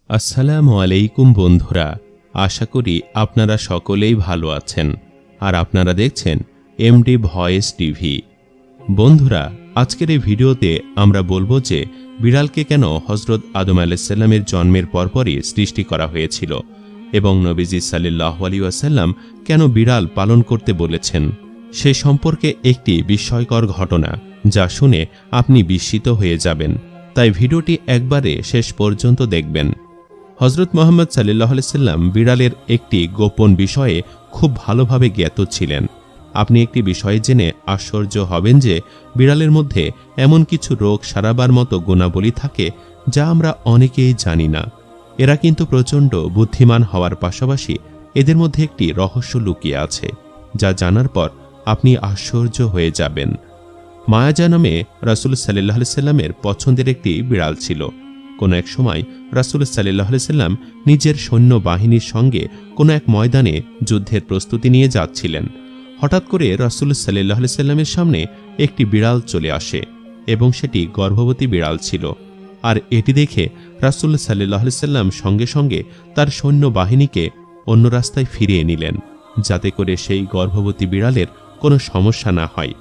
আসসালামু আলাইকুম বন্ধুরা, আশা করি আপনারা সকলেই ভালো আছেন আর আপনারা দেখছেন এমডি ভয়েস টিভি। বন্ধুরা, আজকের এই ভিডিওতে আমরা বলবো যে বিড়ালকে কেন হযরত আদম আলাইহিস সালামের জন্মের পরপরই সৃষ্টি করা হয়েছিল এবং নবীজি সাল্লাল্লাহু আলাইহি ওয়াসাল্লাম কেন বিড়াল পালন করতে বলেছেন সে সম্পর্কে একটি বিস্ময়কর ঘটনা, যা শুনে আপনি বিস্মিত হয়ে যাবেন। তাই ভিডিওটি একবারে শেষ পর্যন্ত দেখবেন। হযরত মুহাম্মদ সাল্লাল্লাহু আলাইহি ওয়াসাল্লাম বিড়ালের একটি গোপন বিষয়ে খুব ভালোভাবে জ্ঞাত ছিলেন। আপনি একটি বিষয় জেনে আশ্চর্য হবেন যে বিড়ালের মধ্যে এমন কিছু রোগ সারাবার মতো গুণাবলী থাকে যা আমরা অনেকেই জানি না। এরা কিন্তু প্রচণ্ড বুদ্ধিমান হওয়ার পাশাপাশি এদের মধ্যে একটি রহস্য লুকিয়ে আছে, যা জানার পর আপনি আশ্চর্য হয়ে যাবেন। মায়াজা নামে রাসূল সাল্লাল্লাহু আলাইহি ওয়াসাল্লামের পছন্দের একটি বিড়াল ছিল। কোনো এক সময় রাসূল সাল্লাল্লাহু আলাইহি ওয়াসাল্লাম নিজের সৈন্যবাহিনীর সঙ্গে কোনো এক ময়দানে যুদ্ধের প্রস্তুতি নিয়ে যাচ্ছিলেন। হঠাৎ করে রাসূল সাল্লাল্লাহু আলাইহি ওয়াসাল্লামের সামনে একটি বিড়াল চলে আসে এবং সেটি গর্ভবতী বিড়াল ছিল। আর এটি দেখে রাসূল সাল্লাল্লাহু আলাইহি ওয়াসাল্লাম সঙ্গে সঙ্গে তার সৈন্যবাহিনীকে অন্য রাস্তায় ফিরিয়ে নিলেন, যাতে করে সেই গর্ভবতী বিড়ালের কোনো সমস্যা না হয়।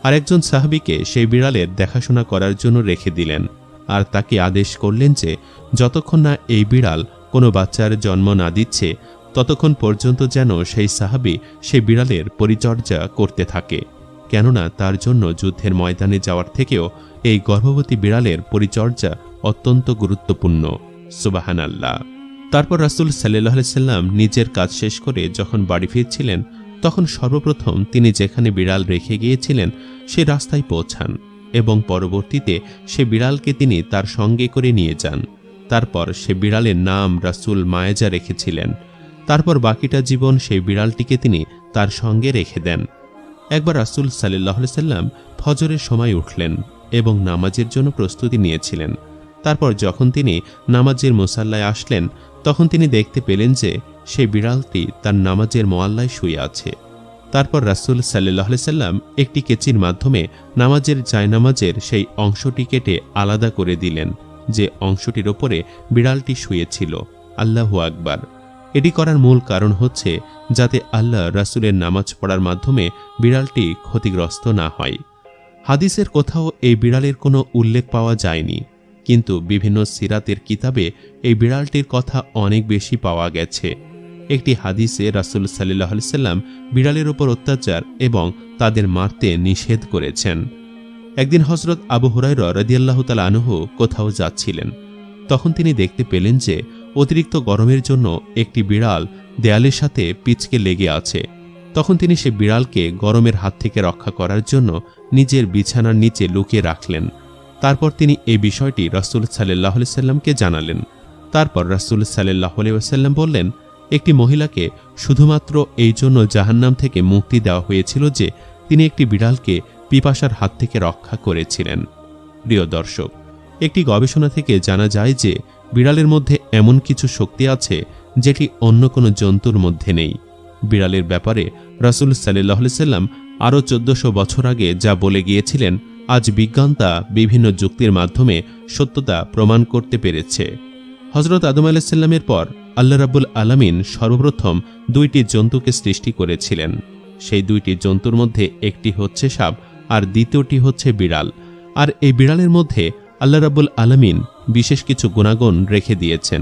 আরেকজন সাহাবীকে সেই বিড়ালের দেখাশোনা করার জন্য রেখে দিলেন আর তাকে আদেশ করলেন যে যতক্ষণ না এই বিড়াল কোনো বাচ্চার জন্ম না দিচ্ছে ততক্ষণ পর্যন্ত যেন সেই সাহাবী সেই বিড়ালের পরিচর্যা করতে থাকে, কেননা তার জন্য যুদ্ধের ময়দানে যাওয়ার থেকেও এই গর্ভবতী বিড়ালের পরিচর্যা অত্যন্ত গুরুত্বপূর্ণ। সুবহানাল্লাহ। তারপর রাসূল সাল্লাল্লাহু আলাইহি ওয়াসাল্লাম নিজের কাজ শেষ করে যখন বাড়ি ফিরছিলেন, তখন সর্বপ্রথম তিনি যেখানে বিড়াল রেখে গিয়েছিলেন সে রাস্তায় পৌঁছান এবং পরবর্তীতে সে বিড়ালকে তিনি তার সঙ্গে করে নিয়ে যান। তারপর সে বিড়ালের নাম রাসূল মায়াজা রেখেছিলেন। তারপর বাকিটা জীবন সেই বিড়ালটিকে তিনি তার সঙ্গে রেখে দেন। একবার রাসূল সাল্লাল্লাহু আলাইহি ওয়াসাল্লাম ফজরের সময় উঠলেন এবং নামাজের জন্য প্রস্তুতি নিয়েছিলেন। তারপর যখন তিনি নামাজের মুসাল্লায় আসলেন, তখন তিনি দেখতে পেলেন যে সেই বিড়ালটি তার নামাজের মোয়াল্লায় শুয়ে আছে। তারপর রাসূল সাল্লাল্লাহু আলাইহি ওয়াসাল্লাম একটি কেচির মাধ্যমে নামাজের জায়নামাজের সেই অংশটি কেটে আলাদা করে দিলেন যে অংশটির ওপরে বিড়ালটি শুয়েছিল। আল্লাহু আকবার। এটি করার মূল কারণ হচ্ছে যাতে আল্লাহ রাসূলের নামাজ পড়ার মাধ্যমে বিড়ালটি ক্ষতিগ্রস্ত না হয়। হাদিসের কোথাও এই বিড়ালের কোনো উল্লেখ পাওয়া যায়নি, কিন্তু বিভিন্ন সিরাতের কিতাবে এই বিড়ালটির কথা অনেক বেশি পাওয়া গেছে। একটি হাদিসে রাসূল সাল্লাল্লাহু আলাইহি ওয়াসাল্লাম বিড়ালের উপর অত্যাচার এবং তাদের মারতে নিষেধ করেছেন। একদিন হযরত আবু হুরায়রা রাদিয়াল্লাহু তাআলা আনহু কোথাও যাচ্ছিলেন। তখন তিনি দেখতে পেলেন যে অতিরিক্ত গরমের জন্য একটি বিড়াল দেয়ালের সাথে পিচকে লেগে আছে। তখন তিনি সে বিড়ালকে গরমের হাত থেকে রক্ষা করার জন্য নিজের বিছানার নিচে লুকিয়ে রাখলেন। তারপর তিনি এই বিষয়টি রাসূল সাল্লাল্লাহু আলাইহি ওয়াসাল্লামকে জানালেন। তারপর রাসূল সাল্লাল্লাহু আলাইহি ওয়াসাল্লাম বললেন, একটি মহিলাকে শুধুমাত্র এই জন্য জাহান্নাম থেকে মুক্তি দেওয়া হয়েছিল যে তিনি একটি বিড়ালকে পিপাসার হাত থেকে রক্ষা করেছিলেন। প্রিয় দর্শক, একটি গবেষণা থেকে জানা যায় যে বিড়ালের মধ্যে এমন কিছু শক্তি আছে যেটি অন্য কোনো জন্তুর মধ্যে নেই। বিড়ালের ব্যাপারে রাসূল সাল্লাল্লাহু আলাইহি ওয়াসাল্লাম আরও 1400 বছর আগে যা বলে গিয়েছিলেন, আজ বিজ্ঞান তা বিভিন্ন যুক্তির মাধ্যমে সত্যতা প্রমাণ করতে পেরেছে। হযরত আদম আলাইহিস সালামের পর আল্লাহ রাব্বুল আলামিন সর্বপ্রথম দুইটি জন্তুকে সৃষ্টি করেছিলেন। সেই দুইটি জন্তুর মধ্যে একটি হচ্ছে সাপ আর দ্বিতীয়টি হচ্ছে বিড়াল। আর এই বিড়ালের মধ্যে আল্লাহ রাব্বুল আলামিন বিশেষ কিছু গুণাগুণ রেখে দিয়েছেন,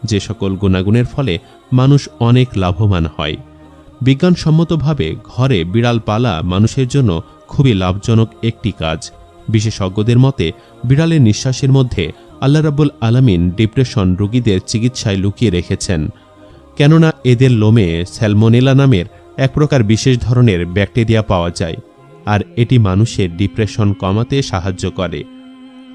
যে সকল গুণাগুণের ফলে মানুষ অনেক লাভবান হয়। বিজ্ঞানসম্মতভাবে ঘরে বিড়াল পালা মানুষের জন্য খুবই লাভজনক একটি কাজ। বিশেষজ্ঞদের মতে বিড়ালের নিঃশ্বাসের মধ্যে আল্লাহ রাব্বুল আলামিন ডিপ্রেশন রোগীদের চিকিৎসায় লুকিয়ে রেখেছেন, কেননা এদের লোমে স্যালমোনেলা নামের এক প্রকার বিশেষ ধরনের ব্যাকটেরিয়া পাওয়া যায় আর এটি মানুষের ডিপ্রেশন কমাতে সাহায্য করে।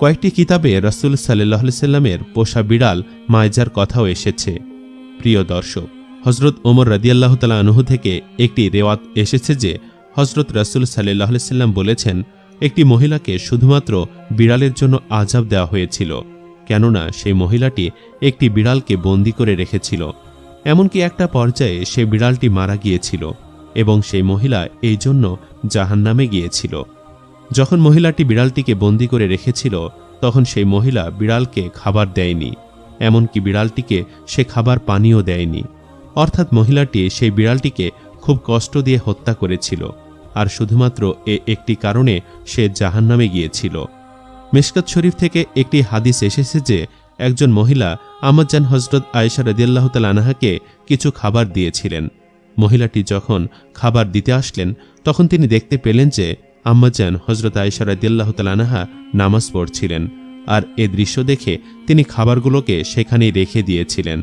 কয়েকটি কিতাবে রাসূল সাল্লাল্লাহু আলাইহি ওয়াসাল্লামের পোষা বিড়াল মায়জার কথাও এসেছে। প্রিয় দর্শক, হযরত ওমর রাদিয়াল্লাহু তাআলা আনহু থেকে একটি রিওয়ায়াত এসেছে যে হযরত রাসূল সাল্লাল্লাহু আলাইহি ওয়াসাল্লাম বলেছেন, একটি মহিলাকে শুধুমাত্র বিড়ালের জন্য আযাব দেওয়া হয়েছিল, কেননা সেই মহিলাটি একটি বিড়ালকে বন্দী করে রেখেছিল। এমনকি একটা পর্যায়ে সেই বিড়ালটি মারা গিয়েছিল এবং সেই মহিলা এই জন্য জাহান্নামে গিয়েছিল। যখন মহিলাটি বিড়ালটিকে বন্দী করে রেখেছিল, তখন সেই মহিলা বিড়ালকে খাবার দেয়নি এমনকি বিড়ালটিকে সে খাবার পানিও দেয়নি। অর্থাৎ মহিলাটি সেই বিড়ালটিকে খুব কষ্ট দিয়ে হত্যা করেছিল, আর শুধুমাত্র একটি কারণে সে জাহান্নামে গিয়েছিল। মিশকাত শরীফ থেকে একটি হাদিস এসেছে যে একজন মহিলা আম্মাজান হযরত আয়েশা রাদিয়াল্লাহু তাআলা আনহাকে কিছু খাবার দিয়েছিলেন। মহিলাটি যখন খাবার দিতে আসলেন তখন তিনি দেখতে পেলেন যে আম্মাজান হযরত আয়েশা রাদিয়াল্লাহু তাআলা আনহা নামাজ পড়ছিলেন, আর এ দৃশ্য দেখে তিনি খাবারগুলোকে সেখানেই রেখে দিয়েছিলেন।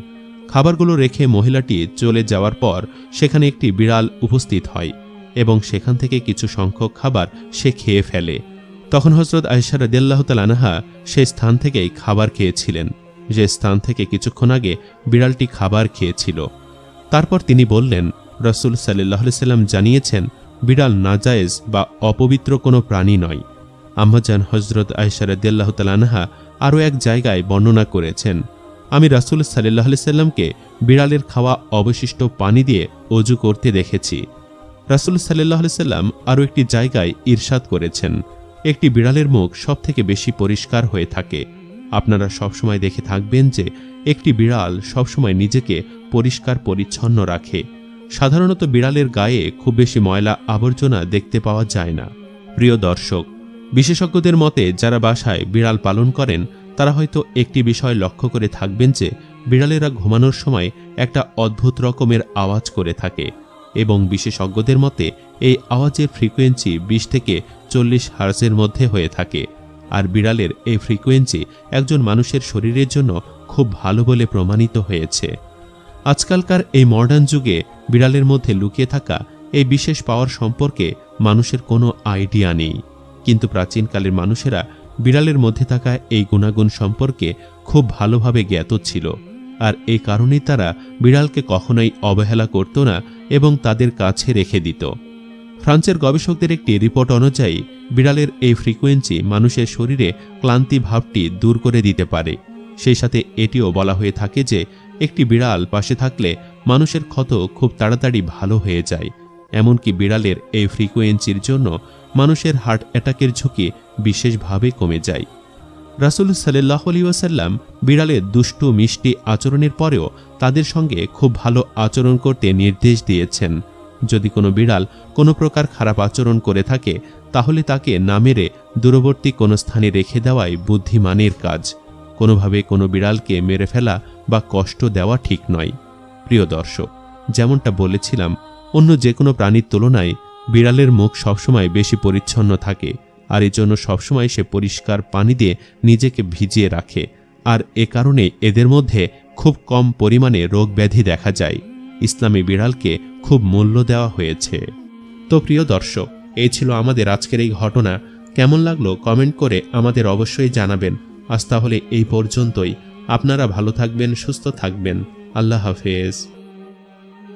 খাবারগুলো রেখে মহিলাটি চলে যাওয়ার পর সেখানে একটি বিড়াল উপস্থিত হয় এবং সেখান থেকে কিছু সংখ্যক খাবার সে খেয়ে ফেলে। তখন হযরত আয়েশা রাদিয়াল্লাহু তাআলা আনহা সেই স্থান থেকেই খাবার খেয়েছিলেন, যে স্থান থেকে কিছুক্ষণ আগে বিড়ালটি খাবার খেয়েছিল। তারপর তিনি বললেন, রাসূল সাল্লাল্লাহু আলাইহি সাল্লাম জানিয়েছেন বিড়াল নাজায়েজ বা অপবিত্র কোনো প্রাণী নয়। আম্মাজান হযরত আয়েশা রাদিয়াল্লাহু তাআলা আনহা আরও এক জায়গায় বর্ণনা করেছেন, আমি রাসূল সাল্লাল্লাহু আলাইহি সাল্লামকে বিড়ালের খাওয়া অবশিষ্ট পানি দিয়ে ওযু করতে দেখেছি। রাসূল সাল্লাল্লাহু আলাইহি সাল্লাম আরও একটি জায়গায় ইরশাদ করেছেন, একটি বিড়ালের মুখ সবথেকে বেশি পরিষ্কার হয়ে থাকে। আপনারা সবসময় দেখে থাকবেন যে একটি বিড়াল সবসময় নিজেকে পরিষ্কার পরিচ্ছন্ন রাখে। সাধারণত বিড়ালের গায়ে খুব বেশি ময়লা আবর্জনা দেখতে পাওয়া যায় না। প্রিয় দর্শক, বিশেষজ্ঞদের মতে যারা বাসায় বিড়াল পালন করেন তারা হয়তো একটি বিষয় লক্ষ্য করে থাকবেন যে বিড়ালেরা ঘুমানোর সময় একটা অদ্ভুত রকমের আওয়াজ করে থাকে, এবং বিশেষজ্ঞদের মতে এই আওয়াজের ফ্রিকোয়েন্সি 20 থেকে 40 হার্জের মধ্যে হয়ে থাকে। আর বিড়ালের এই ফ্রিকোয়েন্সি একজন মানুষের শরীরের জন্য খুব ভালো বলে প্রমাণিত হয়েছে। আজকালকার এই মডার্ন যুগে বিড়ালের মধ্যে লুকিয়ে থাকা এই বিশেষ পাওয়ার সম্পর্কে মানুষের কোনো আইডিয়া নেই, কিন্তু প্রাচীনকালের মানুষেরা বিড়ালের মধ্যে থাকা এই গুণাগুণ সম্পর্কে খুব ভালোভাবে জ্ঞাত ছিল, আর এই কারণেই তারা বিড়ালকে কখনোই অবহেলা করত না এবং তাদের কাছে রেখে দিত। ফ্রান্সের গবেষকদের একটি রিপোর্ট অনুযায়ী বিড়ালের এই ফ্রিকোয়েন্সি মানুষের শরীরে ক্লান্তি ভাবটি দূর করে দিতে পারে। সেই সাথে এটিও বলা হয়ে থাকে যে একটি বিড়াল পাশে থাকলে মানুষের ক্ষত খুব তাড়াতাড়ি ভালো হয়ে যায়। এমনকি বিড়ালের এই ফ্রিকোয়েন্সির জন্য মানুষের হার্ট অ্যাটাকের ঝুঁকি বিশেষভাবে কমে যায়। রাসূল সাল্লাল্লাহু আলাইহি ওয়াসাল্লাম বিড়ালের দুষ্টু মিষ্টি আচরণের পরেও তাদের সঙ্গে খুব ভালো আচরণ করতে নির্দেশ দিয়েছেন। যদি কোনো বিড়াল কোনো প্রকার খারাপ আচরণ করে থাকে তাহলে তাকে না মেরে দূরবর্তী কোনো স্থানে রেখে দেওয়াই বুদ্ধিমানের কাজ। কোনোভাবে কোনো বিড়ালকে মেরে ফেলা বা কষ্ট দেওয়া ঠিক নয়। প্রিয় দর্শক, যেমনটা বলেছিলাম, অন্য যে কোনো প্রাণীর তুলনায় বিড়ালের মুখ সবসময় বেশি পরিচ্ছন্ন থাকে, আর এজন্য সবসময় সে পরিষ্কার পানি দিয়ে নিজেকে ভিজিয়ে রাখে, আর এ কারণে এদের মধ্যে খুব কম পরিমাণে রোগ ব্যাধি দেখা যায়। ইসলামী বিড়ালকে খুব মূল্য দেওয়া হয়েছে। তো প্রিয় দর্শক, এই ছিল আমাদের আজকের এই ঘটনা। কেমন লাগলো কমেন্ট করে আমাদের অবশ্যই জানাবেন। আজ তাহলে এই পর্যন্তই। আপনারা ভালো থাকবেন, সুস্থ থাকবেন। আল্লাহ হাফেজ।